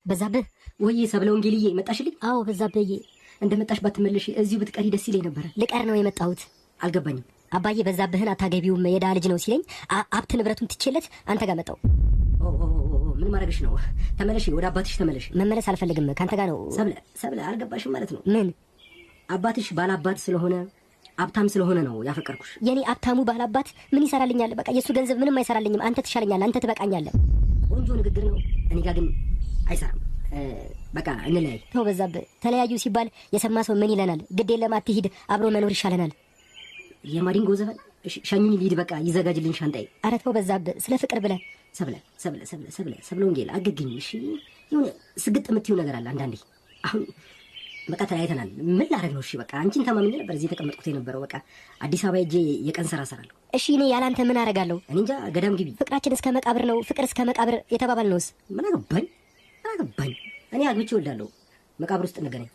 በዛብህ ወይ ሰብለ ወንጌልዬ መጣሽልኝ? አዎ በዛብህዬ። እንደመጣሽ ባትመለሽ እዚሁ ብትቀሪ ደስ ይለኝ ነበር። ልቀር ነው የመጣሁት። አልገባኝም። አባዬ በዛብህን አታገቢውም የዳ ልጅ ነው ሲለኝ ሀብት ንብረቱን ትቼለት አንተ ጋር መጣሁ። ምን ማድረግሽ ነው? ተመለሽ፣ ወደ አባትሽ ተመለሽ። መመለስ አልፈልግም፣ ካንተ ጋር ነው። ሰብለ አልገባሽም ማለት ነው። ምን? አባትሽ ባላባት ስለሆነ ሀብታም ስለሆነ ነው ያፈቀርኩሽ። የኔ ሀብታሙ ባላባት ምን ይሰራልኛል? በቃ የሱ ገንዘብ ምንም አይሰራልኝም። አንተ ትሻለኛለህ፣ አንተ ትበቃኛለህ። ቆንጆ ንግግር ነው። እኔ ጋር ግን አይሰራም። በቃ እንለያይ። ተው በዛብህ፣ ተለያዩ ሲባል የሰማ ሰው ምን ይለናል? ግድ የለም አትሂድ፣ አብሮ መኖር ይሻለናል። የማዲንጎ ዘፈን ሸኙኝ ልሂድ፣ በቃ ይዘጋጅልኝ ሻንጣዬ። ኧረ ተው በዛብህ፣ ስለ ፍቅር ብለህ። ሰብለ ወንጌል አገግኝ። እሺ የሆነ ስግጥ የምትይው ነገር አለ አንዳንዴ። አሁን በቃ ተለያይተናል። ምን ላደርግ ነው? እሺ በቃ አንቺን ተማምኜ ነበር እዚህ የተቀመጥኩት የነበረው። በቃ አዲስ አበባ ሄጄ የቀን ስራ እሰራለሁ። እሺ እኔ ያላንተ ምን አደርጋለሁ? እኔ እንጃ። ገዳም ግቢ። ፍቅራችን እስከ መቃብር ነው፣ ፍቅር እስከ መቃብር የተባባልነውስ? ምን አገባኝ? እኔ አግብቼ እወልዳለሁ። መቃብር ውስጥ እንገናኝ።